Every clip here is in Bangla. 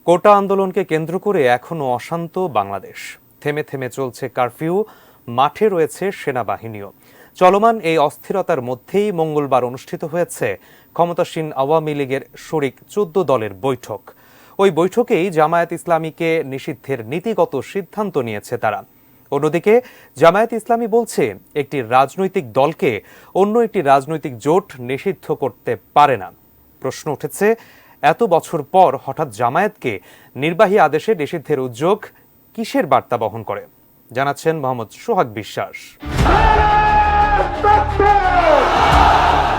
কোটা আন্দোলনকে কেন্দ্র করে এখনো অশান্ত বাংলাদেশ। থেমে থেমে চলছে কারফিউ, মাঠে রয়েছে সেনাবাহিনীও। চলমান এই অস্থিরতার মধ্যেই মঙ্গলবার অনুষ্ঠিত হয়েছে ক্ষমতাসীন আওয়ামী লীগের শরিক ১৪ দলের বৈঠক। ওই বৈঠকেই জামায়াত ইসলামীকে নিষিদ্ধের নীতিগত সিদ্ধান্ত নিয়েছে তারা। অন্যদিকে জামায়াত ইসলামী বলছে একটি রাজনৈতিক দলকে অন্য একটি রাজনৈতিক জোট নিষিদ্ধ করতে পারে না। প্রশ্ন উঠেছে, এত বছর পর হঠাৎ জামায়াতকে নির্বাহী আদেশে নিষিদ্ধের উদ্যোগ কিসের বার্তা বহন করে, জানাচ্ছেন মোহাম্মদ সোহাগ বিশ্বাস।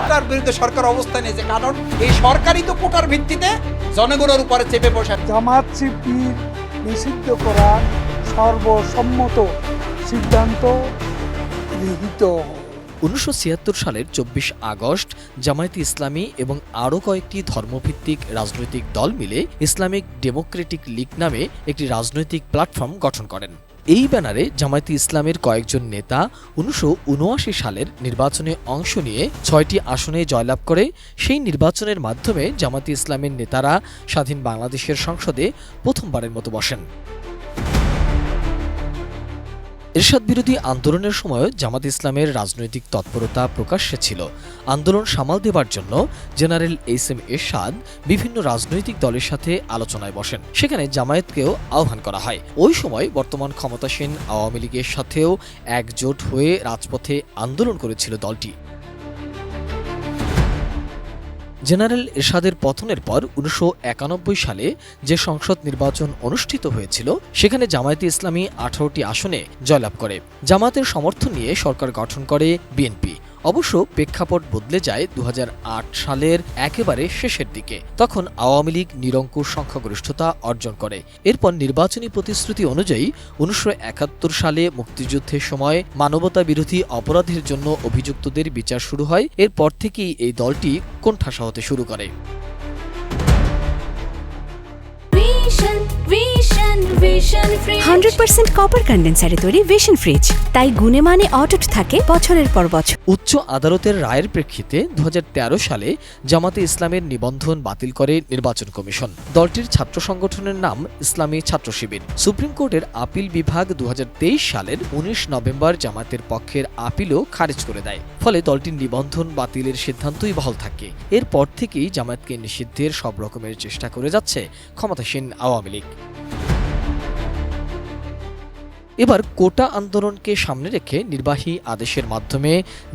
তার বিরুদ্ধে সরকার অবস্থান নিয়েছে, কারণ এই সরকারই তো কোটার ভিত্তিতে জনগণের উপরে চেপে বসে। জামাত শিবির নিষিদ্ধ করা সর্বসম্মত সিদ্ধান্ত গৃহীত। ১৯৭৬ সালের ২৪ আগস্ট জামায়াতে ইসলামী এবং আরও কয়েকটি ধর্মভিত্তিক রাজনৈতিক দল মিলে ইসলামিক ডেমোক্রেটিক লীগ নামে একটি রাজনৈতিক প্ল্যাটফর্ম গঠন করেন। এই ব্যানারে জামায়াতে ইসলামের কয়েকজন নেতা ১৯৭৯ সালের নির্বাচনে অংশ নিয়ে ৬টি আসনে জয়লাভ করে সেই নির্বাচনের মাধ্যমে জামায়াতে ইসলামের নেতারা স্বাধীন বাংলাদেশের সংসদে প্রথমবারের মতো বসেন। এরশাদ বিরোধী আন্দোলনের সময় জামাত ইসলামের রাজনৈতিক তৎপরতা প্রকাশ্যে ছিল। আন্দোলন সামাল দেবার জন্য জেনারেল এইচ.এম. এরশাদ বিভিন্ন রাজনৈতিক দলের সাথে আলোচনায় বসেন। সেখানে জামায়াতকেও আহ্বান করা হয়। ওই সময় বর্তমান ক্ষমতাসীন আওয়ামী লীগের সাথেও একজোট হয়ে রাজপথে আন্দোলন করেছিল দলটি। জেনারেল এরশাদের পতনের পর ১৯৯১ সালে যে সংসদ নির্বাচন অনুষ্ঠিত হয়েছিল সেখানে জামায়াতে ইসলামী ১৮টি আসনে জয়লাভ করে। জামায়াতের সমর্থন নিয়ে সরকার গঠন করে বিএনপি। অবশ্য প্রেক্ষাপট বদলে যায় ২০০৮ সালের একেবারে শেষের দিকে। তখন আওয়ামী লীগ নিরঙ্কুশ সংখ্যাগরিষ্ঠতা অর্জন করে। এরপর নির্বাচনী প্রতিশ্রুতি অনুযায়ী ১৯৭১ সালে মুক্তিযুদ্ধের সময় মানবতা বিরোধী অপরাধের জন্য অভিযুক্তদের বিচার শুরু হয়। এরপর থেকেই এই দলটি কোণঠাসা হতে শুরু করে। 100% কপার কন্ডেন্সারে তৈরি ভিশন ফ্রিজ, তাই গুণে মানে অটুট থাকে বছরের পর বছর। উচ্চ আদালতের রায়ের প্রেক্ষিতে ২০১৩ সালে জামাতে ইসলামের নিবন্ধন বাতিল করে নির্বাচন কমিশন। দলটির ছাত্র সংগঠনের নাম ইসলামী ছাত্র শিবির। সুপ্রিম কোর্টের আপিল বিভাগ ২০২৩ সালের ১৯ নভেম্বর জামাতের পক্ষের আপিলও খারিজ করে দেয়। ফলে দলটির নিবন্ধন বাতিলের সিদ্ধান্তই বহাল থাকে। এরপর থেকেই জামায়াতকে নিষিদ্ধের সব রকমের চেষ্টা করে যাচ্ছে ক্ষমতাসীন আওয়ামী লীগ। এবার কোটা আন্দোলনকে সামনে রেখে নির্বাহী আদেশের মাধ্যমে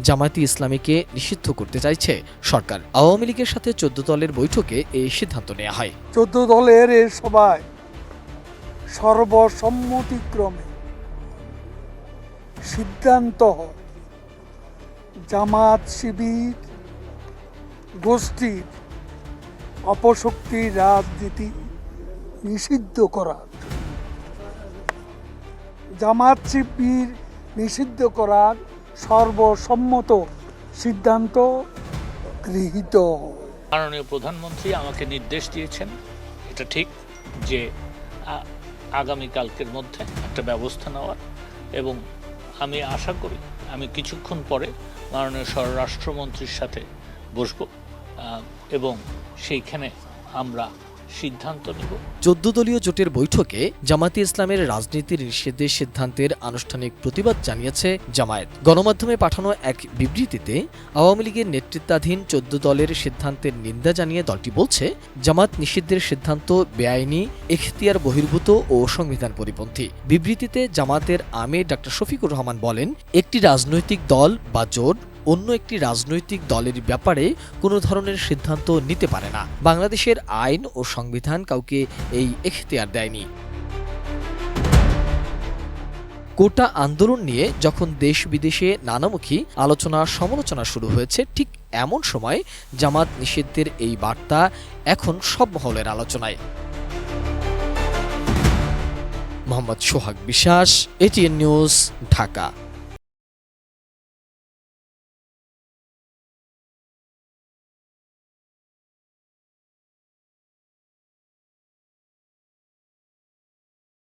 জামায়াতে ইসলামীকে নিষিদ্ধ করতে চাইছে সরকার। আওয়ামী লীগের সাথে ১৪ দলের বৈঠকে এই সিদ্ধান্ত নেওয়া হয়। ১৪ দলের এই সভায় সর্বসম্মতিক্রমে সিদ্ধান্ত হয় জামাত শিবির গোষ্ঠীর অপশক্তির রাজনীতি নিষিদ্ধ করা। জামাত শিবির নিষিদ্ধ করার সর্বসম্মত সিদ্ধান্ত গৃহীত। মাননীয় প্রধানমন্ত্রী আমাকে নির্দেশ দিয়েছেন, এটা ঠিক যে আগামীকালকের মধ্যে একটা ব্যবস্থা নেওয়ার, এবং আমি আশা করি আমি কিছুক্ষণ পরে মাননীয় স্বরাষ্ট্রমন্ত্রীর সাথে বসব এবং সেইখানে আমরা সিদ্ধান্ত নেব। ১৪ দলীয় জোটের বৈঠকে জামায়াতে ইসলামের রাজনীতির নিষেধের সিদ্ধান্তের আনুষ্ঠানিক প্রতিবাদ জানিয়েছে জামায়াত। গণমাধ্যমে পাঠানো এক বিবৃতিতে আওয়ামী লীগের নেতৃত্বাধীন ১৪ দলের সিদ্ধান্তের নিন্দা জানিয়ে দলটি বলছে, জামায়াত নিষিদ্ধের সিদ্ধান্ত বেআইনি, এখতিয়ার বহির্ভূত ও সংবিধান পরিপন্থী। বিবৃতিতে জামায়াতের আমির ডা. শফিকুর রহমান বলেন, একটি রাজনৈতিক দল বা জোট অন্য একটি রাজনৈতিক দলের ব্যাপারে কোনো ধরনের সিদ্ধান্ত নিতে পারে না। বাংলাদেশের আইন ও সংবিধান কাউকে এই এখতিয়ার দেয়নি। কোটা আন্দোলন নিয়ে যখন দেশ বিদেশে নানামুখী আলোচনা সমালোচনা শুরু হয়েছে, ঠিক এমন সময় জামাত নিষিদ্ধের এই বার্তা এখন সব মহলের আলোচনায়। মোহাম্মদ সোহাগ বিশ্বাস, এটিএন নিউজ, ঢাকা।